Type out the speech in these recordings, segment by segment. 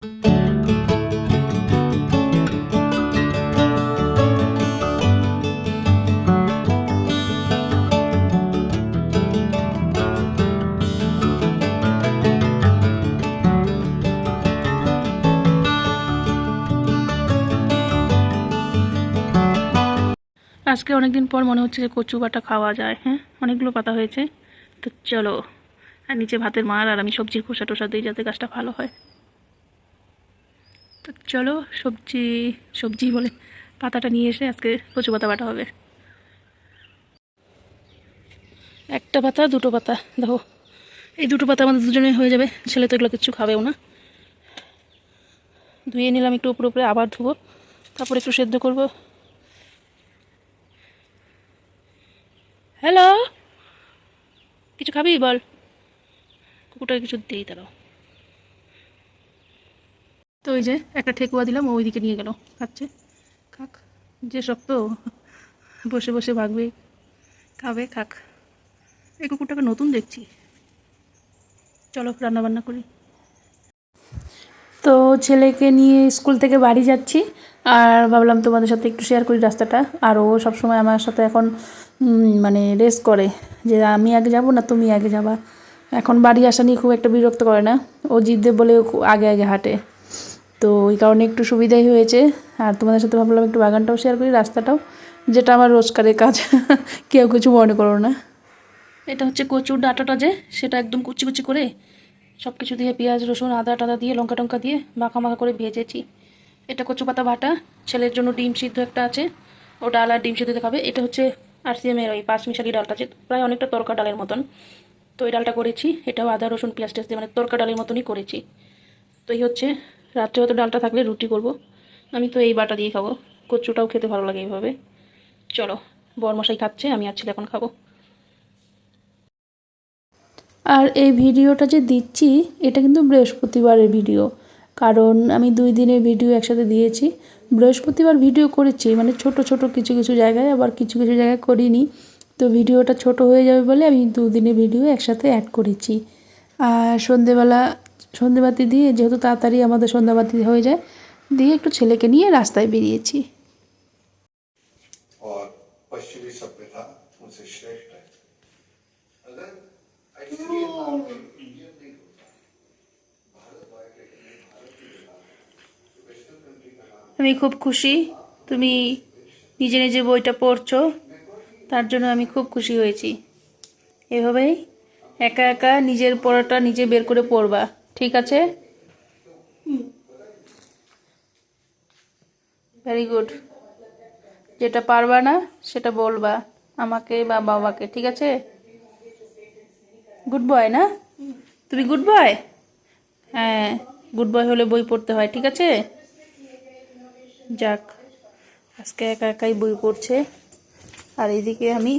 আজকে অনেক দিন পর মনে হচ্ছে যে কচু বাটা খাওয়া যায়। হ্যাঁ, অনেকগুলো পাতা হয়েছে। তো চলো, আর নিচে ভাতের মার আর আমি সবজির খোসা টোসা দিই যাতে গাছটা ভালো হয়। তো চলো, সবজি সবজি বলে পাতাটা নিয়ে এসে আজকে কচু পাতা বাটা হবে। একটা পাতা দুটো পাতা দেখো, এই দুটো পাতা আমাদের দুজনে হয়ে যাবে। ছেলে তো এগুলো কিচ্ছু খাবেও না। ধুয়ে নিলাম একটু উপরে উপরে, আবার ধুবো, তারপর একটু সেদ্ধ করবো। হ্যালো, কিছু খাবি বল? কুকুরটাকে কিছু দিই তারাও। তো ওই যে একটা ঠেকুয়া দিলাম, ও ওইদিকে নিয়ে গেল, খাচ্ছে। খাক, যে শক্ত, বসে বসে ভাগবে, খাবে, খাক। এই কুকুরটাকে নতুন দেখছি। চলো রান্না বান্না করি। তো ছেলেকে নিয়ে স্কুল থেকে বাড়ি যাচ্ছি, আর ভাবলাম তোমাদের সাথে একটু শেয়ার করি রাস্তাটা। আর ও সবসময় আমার সাথে এখন মানে রেস করে যে আমি আগে যাব না তুমি আগে যাবা। এখন বাড়ি আসা নিয়ে খুব একটা বিরক্ত করে না, ও জিদ্দে বলে আগে আগে হাঁটে। তো ওই কারণে একটু সুবিধাই হয়েছে। আর তোমাদের সাথে ভাবলাম একটু বাগানটাও শেয়ার করি, রাস্তাটাও, যেটা আমার রোজকারের কাজ। কেউ কিছু মনে করো না। এটা হচ্ছে কচুর ডাঁটাটা, যে সেটা একদম কুচি কুচি করে সব কিছু দিয়ে, পেঁয়াজ রসুন আদা টাদা দিয়ে লঙ্কা টঙ্কা দিয়ে মাখা মাখা করে ভেজেছি। এটা কচু পাতা বাটা। ছেলের জন্য ডিম সিদ্ধ একটা আছে, ও ডাল আর ডিম সিদ্ধ খাবে। এটা হচ্ছে RCM-এর ওই 5 মিশালি ডালটা, যে প্রায় অনেকটা তরকা ডালের মতন। তো এই ডালটা করেছি, এটাও আদা রসুন পেঁয়াজ টেস্ট দিয়ে মানে তরকা ডালের মতনই করেছি। তো এই হচ্ছে, রাত্রে হয়তো ডালটা থাকলে রুটি করব। আমি তো এই বাটা দিয়ে খাবো, কচুটাও খেতে ভালো লাগে এইভাবে। চলো, বরমশাই খাচ্ছে, আমি আর ছেলে এখন খাবো। আর এই ভিডিওটা যে দিচ্ছি, এটা কিন্তু বৃহস্পতিবারের ভিডিও, কারণ আমি 2 দিনের ভিডিও একসাথে দিয়েছি। বৃহস্পতিবার ভিডিও করেছি, মানে ছোট ছোট কিছু কিছু জায়গায়, আবার কিছু কিছু জায়গায় করিনি। তো ভিডিওটা ছোট হয়ে যাবে বলে আমি 2 দিনের ভিডিও একসাথে অ্যাড করেছি। আর সন্ধেবাতি দিয়ে, যেহেতু তাড়াতাড়ি আমাদের সন্ধ্যাবাতি হয়ে যায়, দিয়ে একটু ছেলেকে নিয়ে রাস্তায় বেরিয়েছি। আমি খুব খুশি তুমি নিজে নিজে বইটা পড়ছো, তার জন্য আমি খুব খুশি হয়েছি। এভাবেই একা একা নিজের পড়াটা নিজে বের করে পড়বা, ঠিক আছে? Very good. যেটা পারবা না সেটা বলবা আমাকে বা বাবাকে, ঠিক আছে? গুড বয় না? তুমি গুড বয়? হ্যাঁ, গুড বয় হলে বই পড়তে হয়, ঠিক আছে? যাক, আজকে একা একাই বই পড়ছে। আর এইদিকে আমি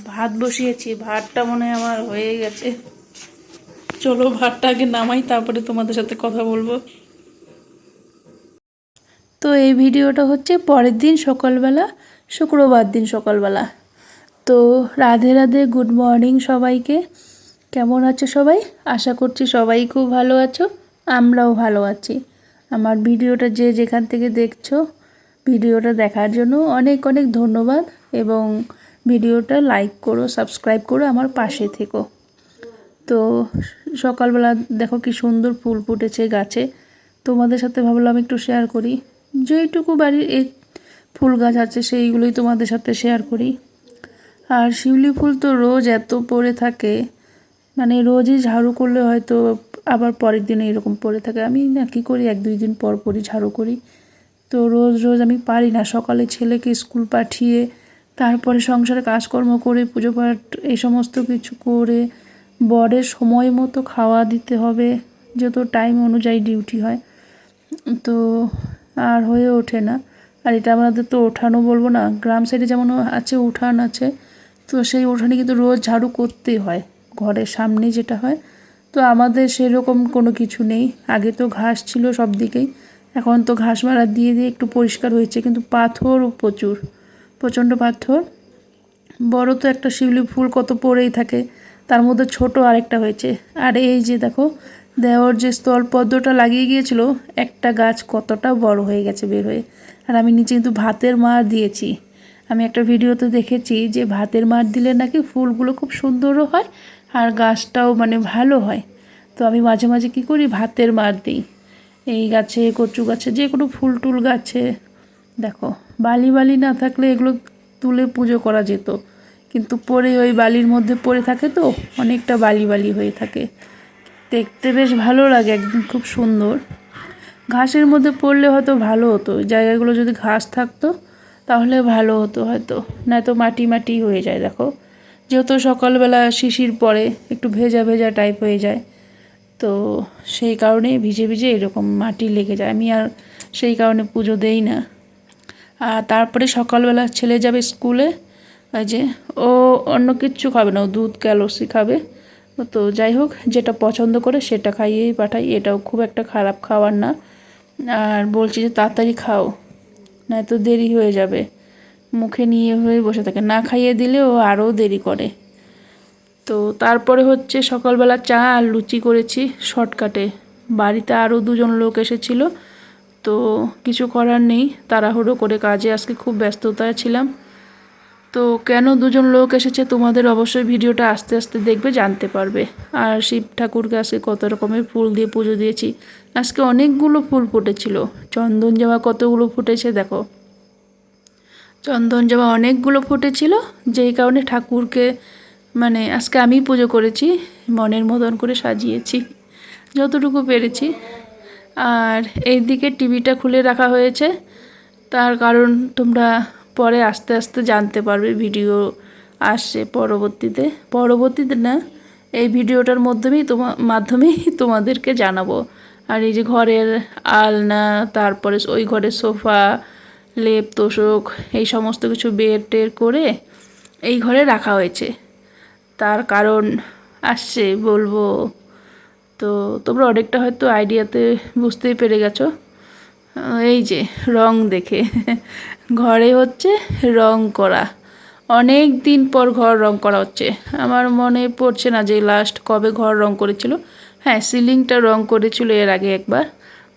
ভাত বসিয়েছি, ভাতটা মনে হয় আমার হয়ে গেছে। চলো ভাতটা আগে নামাই, তারপরে তোমাদের সাথে কথা বলবো। তো এই ভিডিওটা হচ্ছে পরের দিন সকালবেলা, শুক্রবার দিন সকালবেলা। তো রাধে রাধে, গুড মর্নিং সবাইকে। কেমন আছো সবাই? আশা করছি সবাই খুব ভালো আছো, আমরাও ভালো আছি। আমার ভিডিওটা যে যেখান থেকে দেখছো, ভিডিওটা দেখার জন্য অনেক অনেক ধন্যবাদ। এবং ভিডিওটা লাইক করো, সাবস্ক্রাইব করো, আমার পাশে থেকো। তো সকালবেলা দেখো কি সুন্দর ফুল ফুটেছে গাছে। তোমাদের সাথে ভাবলাম একটু শেয়ার করি, যেইটুকু বাড়ির এই ফুল গাছ আছে সেইগুলোই তোমাদের সাথে শেয়ার করি। আর শিউলি ফুল তো রোজ এত পড়ে থাকে, মানে রোজই ঝাড়ু করলে হয়তো আবার পরের দিনে এরকম পড়ে থাকে। আমি না কী করি, 1-2 দিন পর পরই ঝাড়ু করি। তো রোজ রোজ আমি পারি না। সকালে ছেলেকে স্কুল পাঠিয়ে, তারপরে সংসারে কাজকর্ম করে, পুজো পাঠ এই সমস্ত কিছু করে, বরের সময় মতো খাওয়া দিতে হবে, যত টাইম অনুযায়ী ডিউটি হয়, তো আর হয়ে ওঠে না। আর এটা আমাদের তো ওঠানও বলবো না, গ্রাম সাইডে যেমন আছে উঠান আছে, তো সেই উঠানে কিন্তু রোজ ঝাড়ু করতেই হয়, ঘরের সামনে যেটা হয়। তো আমাদের সেরকম কোনো কিছু নেই। আগে তো ঘাস ছিল সব দিকেই, এখন তো ঘাস মারা দিয়ে দিয়ে একটু পরিষ্কার হয়েছে, কিন্তু পাথর প্রচুর, প্রচণ্ড পাথর। বড় তো একটা শিউলি ফুল কত পড়েই থাকে, তার মধ্যে ছোট আরেকটা হয়েছে। আর এই যে দেখো, দেওয়ার যে স্থলপদ্মটা লাগিয়ে গিয়েছিল, একটা গাছ কতটা বড় হয়ে গেছে বের হয়ে। আর আমি নিচে কিন্তু ভাতের মার দিয়েছি। আমি একটা ভিডিওতে দেখেছি যে ভাতের মার দিলে নাকি ফুলগুলো খুব সুন্দরও হয় আর গাছটাও মানে ভালো হয়। তো আমি মাঝে মাঝে কী করি, ভাতের মার দিই এই গাছে, কচু গাছে, যে কোনো ফুল টুল গাছে। দেখো বালি বালি না থাকলে এগুলো তুলে পুজো করা যেত, কিন্তু পরে ওই বালির মধ্যে পড়ে থাকে তো অনেকটা বালি বালি হয়ে থাকে, দেখতে বেশ ভালো লাগে, একদম খুব সুন্দর। ঘাসের মধ্যে পড়লে হয়তো ভালো হতো, ওই জায়গাগুলো যদি ঘাস থাকতো তাহলে ভালো হতো হয়তো, নয়তো মাটি মাটি হয়ে যায়। দেখো যেহেতু সকালবেলা শিশির পড়ে, একটু ভেজা ভেজা টাইপ হয়ে যায়, তো সেই কারণে ভিজে ভিজে এরকম মাটি লেগে যায়, আমি আর সেই কারণে পুজো দেই না। আর তারপরে সকালবেলা ছেলে যাবে স্কুলে, ওই যে ও অন্য কিচ্ছু খাবে না, ও দুধ ক্যালসি খাবে। তো যাই হোক, যেটা পছন্দ করে সেটা খাইয়েই পাঠাই, এটাও খুব একটা খারাপ খাবার না। আর বলছি যে তাড়াতাড়ি খাও, নয়তো দেরি হয়ে যাবে, মুখে নিয়ে হয়ে বসে থাকে, না খাইয়ে দিলে ও আরও দেরি করে। তো তারপরে হচ্ছে সকালবেলা চা আর লুচি করেছি শর্টকাটে। বাড়িতে আরও দুজন লোক এসেছিলো, তো কিছু করার নেই, তাড়াহুড়ো করে কাজে আজকে খুব ব্যস্ততায় ছিলাম। তো কেন দুজন লোক এসেছে তোমাদের অবশ্যই ভিডিওটা আস্তে আস্তে দেখবে, জানতে পারবে। আর শিব ঠাকুরকে আজকে কত রকমের ফুল দিয়ে পুজো দিয়েছি। আজকে অনেকগুলো ফুল ফুটেছিল, চন্দন জবা কতগুলো ফুটেছে দেখো, চন্দন জবা অনেকগুলো ফুটেছিল, যেই কারণে ঠাকুরকে মানে আজকে আমি পুজো করেছি, মনের মতন করে সাজিয়েছি যতটুকু পেরেছি। আর এইদিকে টিভিটা খুলে রাখা হয়েছে, তার কারণ তোমরা পরে আস্তে আস্তে জানতে পারবে, ভিডিও আসছে পরবর্তীতে না, এই ভিডিওটার মাধ্যমেই তোমাদেরকে জানাবো। আর এই যে ঘরের আলনা, তারপরে ওই ঘরের সোফা, লেপ তোষক, এই সমস্ত কিছু বের টের করে এই ঘরে রাখা হয়েছে, তার কারণ আসছে বলবো। তো তোমরা অনেকটা হয়তো আইডিয়াতে বুঝতেই পেরে গেছো। এই যে রং দেখে ঘরে হচ্ছে রং করা, অনেক দিন পর ঘর রং করা হচ্ছে। আমার মনে পড়ছে না যে লাস্ট কবে ঘর রং করেছিল। হ্যাঁ, সিলিংটা রং করেছিল এর আগে একবার,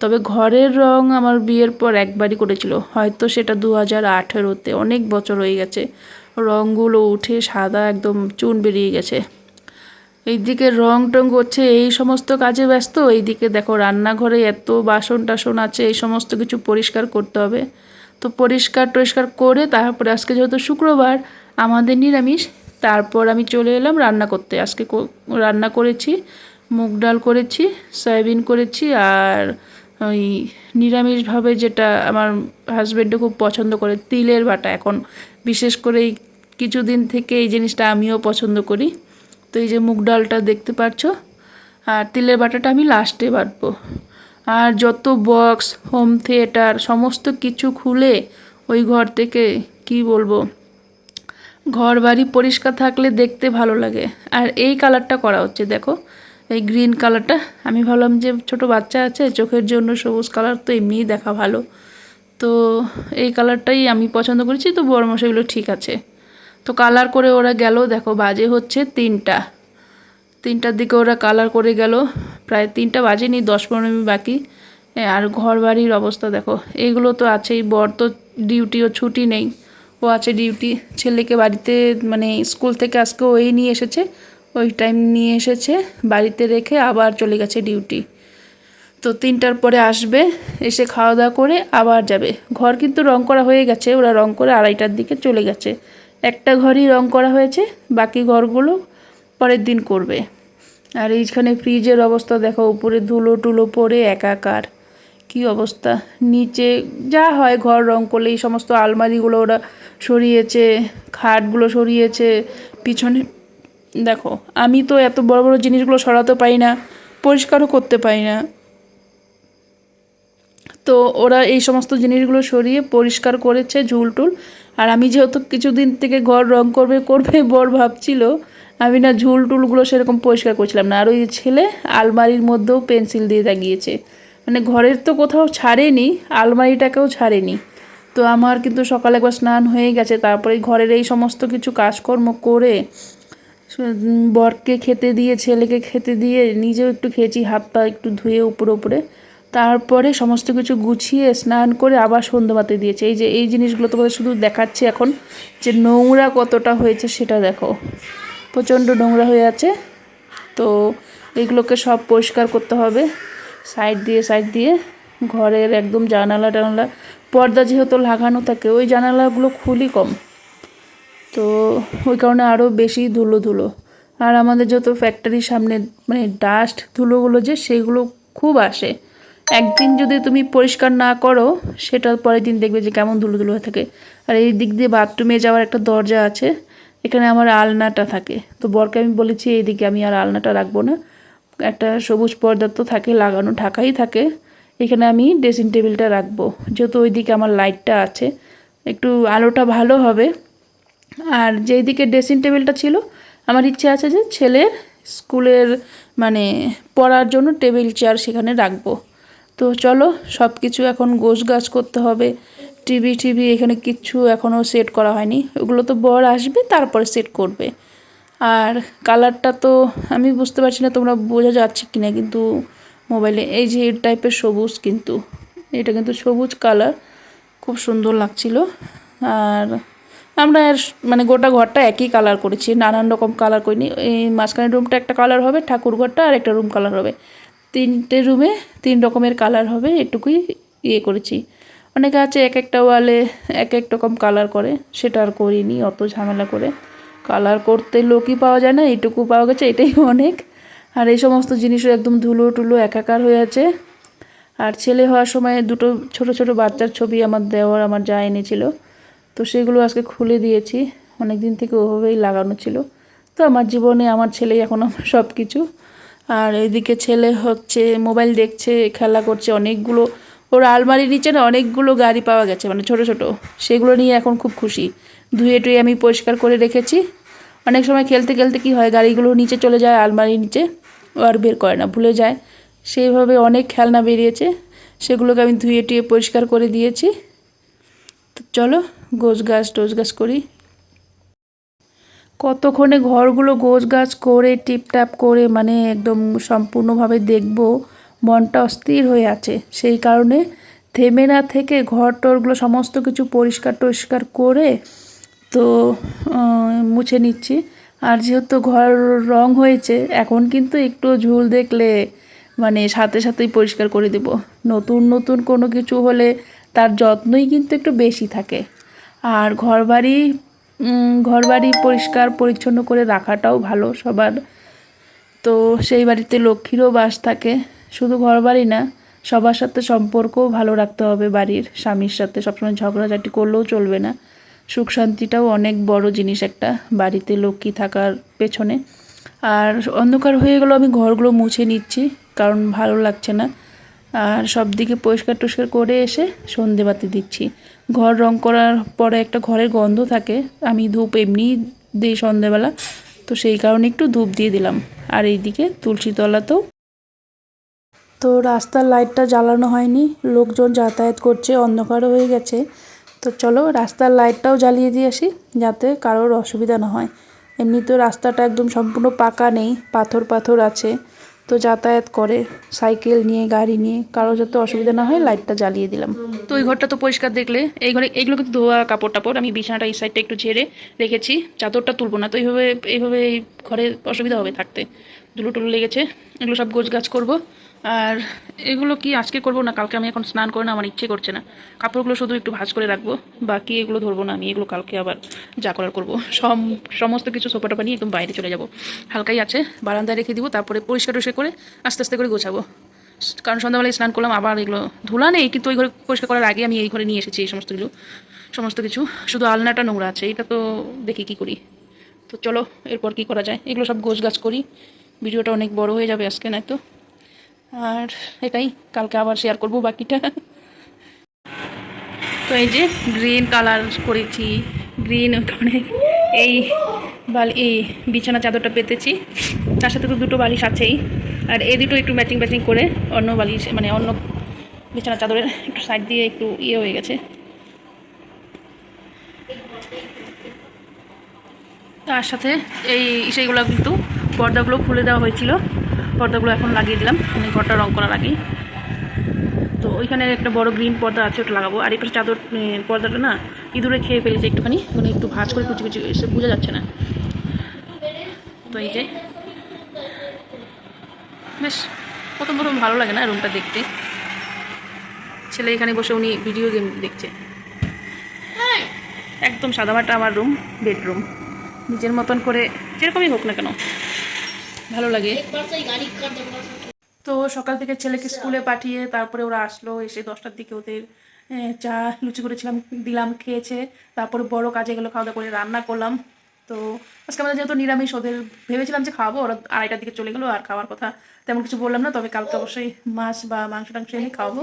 তবে ঘরের রং আমার বিয়ের পর একবারই করেছিল, হয়তো সেটা 2018-তে, অনেক বছর হয়ে গেছে। রঙগুলো উঠে সাদা একদম চুন বেরিয়ে গেছে। এইদিকে রং টং হচ্ছে, এই সমস্ত কাজে ব্যস্ত। এইদিকে দেখো রান্নাঘরে এত বাসন টাসন আছে, এই সমস্ত কিছু পরিষ্কার করতে হবে। তো পরিষ্কার টরিষ্কার করে তারপরে আজকে যেহেতু শুক্রবার আমাদের নিরামিষ, তারপর আমি চলে এলাম রান্না করতে। আজকে রান্না করেছি মুগ ডাল করেছি, সয়াবিন করেছি, আর ওই নিরামিষভাবে যেটা আমার হাজব্যান্ডও খুব পছন্দ করে, তিলের বাটা। এখন বিশেষ করে এই কিছুদিন থেকে এই জিনিসটা আমিও পছন্দ করি। তো এই যে মুগ ডালটা দেখতে পাচ্ছ, আর তিলের বাটাটা আমি লাস্টে বাটবো। আর যত বক্স, হোম থিয়েটার সমস্ত কিছু খুলে ওই ঘর থেকে কি বলবো, ঘর বাড়ি পরিষ্কার থাকলে দেখতে ভালো লাগে। আর এই কালারটা করা হচ্ছে দেখো, এই গ্রিন কালারটা, আমি ভাবলাম যে ছোট বাচ্চা আছে, চোখের জন্য সবুজ কালার তো এমনিই দেখা ভালো, তো এই কালারটাই আমি পছন্দ করেছি। তো বড় মশাইগুলো ঠিক আছে, তো কালার করে ওরা গেল। দেখো বাজে হচ্ছে 3টার দিকে ওরা কালার করে গেল, প্রায় 3টা বাজেনি, 10-15 মিনিট বাকি। আর ঘর বাড়ির অবস্থা দেখো, এইগুলো তো আছেই। বর তো ডিউটিও ছুটি নেই, ও আছে ডিউটি। ছেলেকে বাড়িতে মানে স্কুল থেকে আজকে ওই নিয়ে এসেছে, ওই টাইম নিয়ে এসেছে, বাড়িতে রেখে আবার চলে গেছে ডিউটি। তো 3টার পরে আসবে, এসে খাওয়া দাওয়া করে আবার যাবে। ঘর কিন্তু রং করা হয়ে গেছে, ওরা রং করে 2:30টার দিকে চলে গেছে। একটা ঘরই রং করা হয়েছে, বাকি ঘরগুলো পরের দিন করবে। আর এইখানে ফ্রিজের অবস্থা দেখো, উপরে ধুলো টুলো পড়ে একাকার, কি অবস্থা। নিচে যা হয় ঘর রং করলে, এই সমস্ত আলমারিগুলো ওরা সরিয়েছে, খাটগুলো সরিয়েছে, পিছনে দেখো। আমি তো এত বড় বড় জিনিসগুলো সরাতে পারি না, পরিষ্কারও করতে পারি না, তো ওরা এই সমস্ত জিনিসগুলো সরিয়ে পরিষ্কার করেছে, ঝুল টুল। আর আমি যেহেতু কিছুদিন থেকে ঘর রং করবে বর ভাবছিল, আমি না ঝুল টুলগুলো সেরকম পরিষ্কার করছিলাম না। আর ওই ছেলে আলমারির মধ্যেও পেন্সিল দিয়ে দাগিয়েছে, মানে ঘরের তো কোথাও ছাড়েনি, আলমারিটাকেও ছাড়েনি। তো আমার কিন্তু সকালে একবার স্নান হয়ে গেছে, তারপরে ঘরের এই সমস্ত কিছু কাজকর্ম করে বরকে খেতে দিয়ে ছেলেকে খেতে দিয়ে নিজেও একটু খেয়েছি, হাত পা একটু ধুয়ে উপরে উপরে। তারপরে সমস্ত কিছু গুছিয়ে স্নান করে আবার সন্ধ্যাবাতি দিয়েছে। এই যে এই জিনিসগুলো তোমাদের শুধু দেখাচ্ছি এখন, যে নোংরা কতটা হয়েছে সেটা দেখো, প্রচণ্ড নোংরা হয়ে আছে। তো এগুলোকে সব পরিষ্কার করতে হবে সাইড দিয়ে ঘরের একদম জানালা টানালা, পর্দা যেহেতু লাগানো থাকে ওই জানালাগুলো খুলই কম, তো ওই কারণে আরও বেশি ধুলো ধুলো। আর আমাদের যত ফ্যাক্টরির সামনে মানে ডাস্ট ধুলোগুলো যে সেইগুলো খুব আসে। একদিন যদি তুমি পরিষ্কার না করো সেটার পরের দিন দেখবে যে কেমন ধুলো ধুলো হয়ে থাকে। আর এই দিক দিয়ে বাথরুমে যাওয়ার একটা দরজা আছে, এখানে আমার আলনাটা থাকে। তো বরকে আমি বলেছি এইদিকে আমি আর আলনাটা রাখবো না, একটা সবুজ পর্দা তো থাকে লাগানো, ঢাকাই থাকে, এখানে আমি ড্রেসিং টেবিলটা রাখবো, যেহেতু ওইদিকে আমার লাইটটা আছে, একটু আলোটা ভালো হবে। আর যেই দিকে ড্রেসিং টেবিলটা ছিল আমার ইচ্ছে আছে যে ছেলের স্কুলের মানে পড়ার জন্য টেবিল চেয়ার সেখানে রাখবো। তো চলো সব কিছু এখন গোছগাছ করতে হবে। টিভি এখানে কিচ্ছু এখনও সেট করা হয়নি, ওগুলো তো বর আসবে তারপরে সেট করবে। আর কালারটা তো আমি বুঝতে পারছি না তোমরা বোঝা যাচ্ছে কি না, কিন্তু মোবাইলে এই যে এই টাইপের সবুজ, কিন্তু এটা কিন্তু সবুজ কালার, খুব সুন্দর লাগছিল। আর আমরা মানে গোটা ঘরটা একই কালার করেছি, নানান রকম কালার করিনি। এই মাঝখানের রুমটা একটা কালার হবে, ঠাকুর ঘরটা আর একটা রুম কালার হবে, 3টে রুমে 3 রকমের কালার হবে, এটুকুই ইয়ে করেছি। অনেকে আছে এক একটা ওয়ালে এক এক রকম কালার করে, সেটা আর করিনি অত ঝামেলা করে। কালার করতে লোকই পাওয়া যায় না, এইটুকু পাওয়া গেছে, এটাই অনেক। আর এই সমস্ত জিনিসও একদম ধুলো টুলো একাকার হয়ে আছে। আর ছেলে হওয়ার সময় দুটো ছোট ছোট বাচ্চার ছবি আমার দেওয়ার আমার যা এনেছিল, তো সেগুলো আজকে খুলে দিয়েছি, অনেক দিন থেকে ওভাবেই লাগানো ছিল। তো আমার জীবনে আমার ছেলেই এখন আমার সব কিছু। আর এইদিকে ছেলে হচ্ছে মোবাইল দেখছে, খেলা করছে, অনেকগুলো ওর আলমারির নিচে না অনেকগুলো গাড়ি পাওয়া গেছে, মানে ছোট ছোট, সেগুলো নিয়ে এখন খুব খুশি। ধুয়ে টুয়ে আমি পরিষ্কার করে রেখেছি। অনেক সময় খেলতে খেলতে কী হয়, গাড়িগুলো নিচে চলে যায় আলমারির নিচে, ও আর বের করে না, ভুলে যায়। সেইভাবে অনেক খেলনা বেরিয়েছে, সেগুলোকে আমি ধুয়ে টুয়ে পরিষ্কার করে দিয়েছি। তো চলো টোজগাছ করি। কতক্ষণে ঘরগুলো গোছগাছ করে টিপটাপ করে মানে একদম সম্পূর্ণভাবে দেখব, মনটা অস্থির হয়ে আছে। সেই কারণে থেমে না থেকে ঘর টরগুলো সমস্ত কিছু পরিষ্কার টরিষ্কার করে তো মুছে নিচ্ছি। আর যেহেতু ঘর রং হয়েছে এখন কিন্তু একটু ঝুল দেখলে মানে সাথে সাথেই পরিষ্কার করে দেব। নতুন নতুন কোনো কিছু হলে তার যত্নই কিন্তু একটু বেশি থাকে। আর ঘরবাড়ি পরিষ্কার পরিচ্ছন্ন করে রাখাটাও ভালো সবার। তো সেই বাড়িতে লক্ষ্মীরও বাস থাকে, শুধু ঘরবাড়ি না, সবার সাথে সম্পর্কও ভালো রাখতে হবে। বাড়ির স্বামীর সাথে সবসময় ঝগড়াঝাটি করলেও চলবে না। সুখ শান্তিটাও অনেক বড় জিনিস একটা বাড়িতে লক্ষ্মী থাকার পেছনে। আর অন্ধকার হয়ে গেল, আমি ঘরগুলো মুছে নিচ্ছি কারণ ভালো লাগছে না। আর সব দিকে পরিষ্কার টরিষ্কার করে এসে সন্ধেবাতি দিচ্ছি। ঘর রং করার পরে একটা ঘরের গন্ধ থাকে, আমি ধূপ এমনি দিই সন্ধেবেলা, তো সেই কারণে একটু ধূপ দিয়ে দিলাম। আর এইদিকে তুলসীতলাতেও তো রাস্তার লাইটটা জ্বালানো হয়নি, লোকজন যাতায়াত করছে, অন্ধকারও হয়ে গেছে। তো চলো রাস্তার লাইটটাও জ্বালিয়ে দিয়ে আসি যাতে কারোর অসুবিধা না হয়। এমনি তো রাস্তাটা একদম সম্পূর্ণ পাকা নেই, পাথর আছে, তো যাতায়াত করে সাইকেল নিয়ে গাড়ি নিয়ে, কারো যাতে অসুবিধা না হয় লাইটটা জ্বালিয়ে দিলাম। তো ওই ঘরটা তো পরিষ্কার দেখলে, এই ঘরে এইগুলো কিন্তু ধোয়া কাপড় টাপড়, আমি বিছানাটা এই সাইডটা একটু ঝেড়ে রেখেছি, চাদরটা তুলবো না, তো এইভাবে এই ঘরে অসুবিধা হবে থাকতে, ধুলো টুলো লেগেছে, এগুলো সব গোছগাছ করবো। আর এগুলো কি আজকে করবো না কালকে, আমি এখন স্নান করে না, আমার ইচ্ছে করছে না। কাপড়গুলো শুধু একটু ভাঁজ করে রাখবো, বাকি এগুলো ধরবো না আমি, এগুলো কালকে আবার যা করার করবো। সমস্ত কিছু সোফা টোপা নিয়ে একদম বাইরে চলে যাব, হালকাই আছে বারান্দায় রেখে দিব, তারপরে পরিষ্কার টরিষ্কার করে আস্তে আস্তে করে গোছাবো। কারণ সন্ধ্যাবেলায় স্নান করলাম, আবার এগুলো ধুলা নেই, কিন্তু ওই ঘরে পরিষ্কার করার আগে আমি এই ঘরে নিয়ে এসেছি এই সমস্ত কিছু, শুধু আলনাটা নোংরা আছে, এটা তো দেখি কি করি। তো চলো এরপর কি করা যায়, এগুলো সব গোছগাছ করি। ভিডিওটা অনেক বড় হয়ে যাবে আজকে, নয়তো। আর এটাই, কালকে আবার শেয়ার করব বাকিটা। তো এই যে গ্রিন কালার করেছি, গ্রিন ওখানে এই বিছানা চাদরটা পেতেছি, তার সাথে তো দুটো বালিশ আছেই। আর এই দুটো একটু ম্যাচিং করে অন্য বালিশ মানে অন্য বিছানা চাদরের একটু সাইড দিয়ে একটু ইয়ে হয়ে গেছে। তার সাথে এই সেইগুলো কিন্তু পর্দাগুলো খুলে দেওয়া হয়েছিল, পর্দাগুলো এখন লাগিয়ে দিলাম, মানে ঘরটা রং করা লাগেই। তো ওইখানে একটা বড় গ্রিন পর্দা আছে, ওটা লাগাবো। আর এই পাশে চাদর পর্দাটা না ইঁদুরে খেয়ে ফেলেছে একটুখানি, মানে একটু ভাঁজ করে কুচি কুচি এসে বোঝা যাচ্ছে না। তো এই যে বেশ প্রথম প্রথম ভালো লাগে না রুমটা দেখতে। ছেলে এখানে বসে উনি ভিডিও গেম দেখছে। একদম সাদামাটা আমার রুম, বেডরুম নিজের মতন করে যেরকমই হোক না কেন ভালো লাগে। তো সকাল থেকে ছেলেকে স্কুলে পাঠিয়ে তারপরে ওরা আসলো, এসে 10টার দিকে ওদের চা লুচি করেছিলাম দিলাম, খেয়েছে। তারপরে বড় কাজে গেলো, খাওয়া দাওয়া করে রান্না করলাম। তো আজকে আমাদের যেহেতু নিরামিষ, ওদের ভেবেছিলাম যে খাওয়াবো, ওরা 2:30টার দিকে চলে গেলো। আর খাওয়ার কথা তেমন কিছু বললাম না, তবে কালকে অবশ্যই মাছ বা মাংস টাংস এনে খাওয়াবো।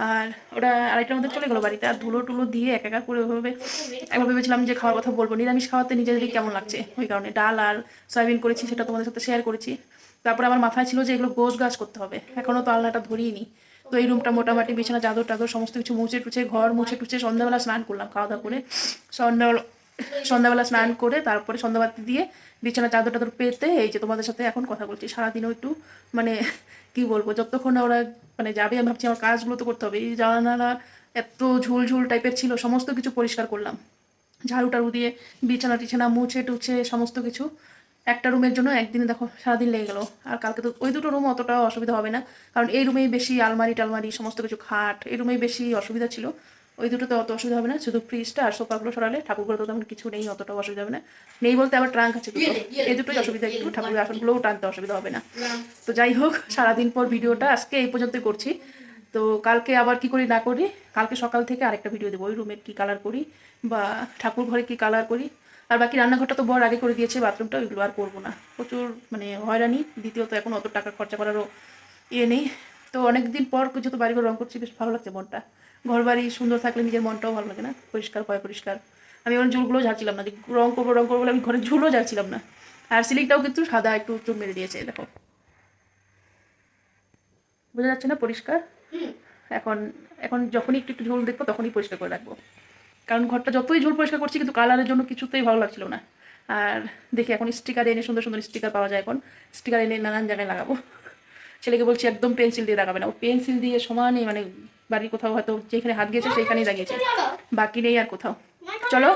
আর ওরা 2:30টার মধ্যে চলে গেলো বাড়িতে। আর ধুলো টুলো দিয়ে একা করে ওইভাবে একবার ভেবেছিলাম যে খাওয়ার কথা বলবো, নিরামিষ খাওয়াতে নিজেদেরই কেমন লাগছে, ওই কারণে ডাল আর সয়াবিন করেছি, সেটা তোমাদের সাথে শেয়ার করেছি। তারপরে আমার মাথায় ছিল যে এগুলো গোছ গাছ করতে হবে, এখনও তো আলনাটা ধরিয়ে নি। তো এই রুমটা মোটামুটি বিছানা চাদর টাদর সমস্ত কিছু মুছে টুছে, ঘর মুছে টুছে, সন্ধ্যাবেলা স্নান করলাম খাওয়া দাওয়া করে। সন্ধ্যাবেলা স্নান করে তারপরে সন্ধ্যাবাতি দিয়ে বিছানা চাদর টাদর পেতে এই যে তোমাদের সাথে এখন কথা বলছি। সারাদিনও একটু মানে কি বলবো, যতক্ষণ না ওরা মানে যাবে আমি ভাবছি আমার কাজগুলো তো করতে হবে। এই জানালা এত ঝুল ঝুল টাইপের ছিল, সমস্ত কিছু পরিষ্কার করলাম ঝাড়ু টাড়ু দিয়ে, বিছানা টিছানা মুছে টুছে সমস্ত কিছু। একটা রুমের জন্য একদিনে দেখো সারাদিন লেগে গেলো। আর কালকে তো ওই দুটো রুম অতটাও অসুবিধা হবে না, কারণ এই রুমেই বেশি আলমারি টালমারি সমস্ত কিছু, খাট, এই রুমেই বেশি অসুবিধা ছিল। ওই দুটোতে অত অসুবিধা হবে না, শুধু ফ্রিজটা আর সোফাগুলো সরালে, ঠাকুরগুলো তো তেমন কিছু নেই, অতটাও অসুবিধা হবে না। নেই বলতে আবার ট্রাঙ্ক আছে দুটো, এই দুটোই অসুবিধা একটু, ঠাকুরের আসনগুলোও টানতে অসুবিধা হবে না। তো যাই হোক, সারাদিন পর ভিডিওটা আজকে এই পর্যন্তই করছি। তো কালকে আবার কি করি না করি, কালকে সকাল থেকে আরেকটা ভিডিও দেবো, ওই রুমের কী কালার করি বা ঠাকুর ঘরে কী কালার করি। আর বাকি রান্নাঘরটা তো বর আগে করে দিয়েছে, বাথরুমটা ওইগুলো আর করবো না, প্রচুর মানে হয়রানি। দ্বিতীয়ত এখন অত টাকা খরচা করারও ইয়ে নেই। তো অনেকদিন পর যেহেতু বাড়িঘর রং করছি, বেশ ভালো লাগছে মনটা। ঘর বাড়ি সুন্দর থাকলে নিজের মনটাও ভালো লাগে না, পরিষ্কার হয় পরিষ্কার। আমি এখন ঝুলগুলো ঝাড়ছিলাম না, যে রং করবো বলে আমি ঘরে ঝুলও ঝাড়ছিলাম না। আর সিলিংটাও কিন্তু সাদা একটু চুন মেরে দিয়েছে, দেখো বোঝা যাচ্ছে না পরিষ্কার। এখন এখন যখনই একটু একটু ঝুল দেখবো তখনই পরিষ্কার করে রাখবো, কারণ ঘরটা যতই ঝুল পরিষ্কার করছি কিন্তু কালারের জন্য কিছুতেই ভালো লাগছিল না। আর দেখি এখন স্টিকার এনে, সুন্দর সুন্দর স্টিকার পাওয়া যায় এখন, স্টিকার এনে নানান জায়গায় লাগাবো। ছেলেকে বলছি একদম পেন্সিল দিয়ে লাগাবে না, ও পেন্সিল দিয়ে সমানই মানে বাড়ির কোথাও হয়তো যেখানে হাত গিয়েছে সেইখানেই লাগিয়েছে, বাকি নেই আর কোথাও। চলো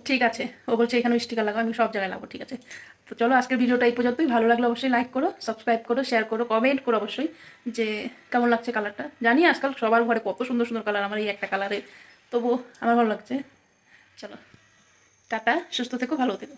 ঠিক আছে, ও বলছে এখানে স্টিকার লাগাবো, আমি সব জায়গায় লাগাবো, ঠিক আছে। তো চলো আজকের ভিডিওটা এই পর্যন্তই। ভালো লাগলে অবশ্যই লাইক করো, সাবস্ক্রাইব করো, শেয়ার করো, কমেন্ট করো অবশ্যই যে কেমন লাগছে কালারটা। জানি আজকাল সবার ঘরে কত সুন্দর সুন্দর কালার, আমার এই একটা কালারে তবু আমার ভালো লাগছে। চলো টাটা, সুস্থ থেকো, ভালো থেকো।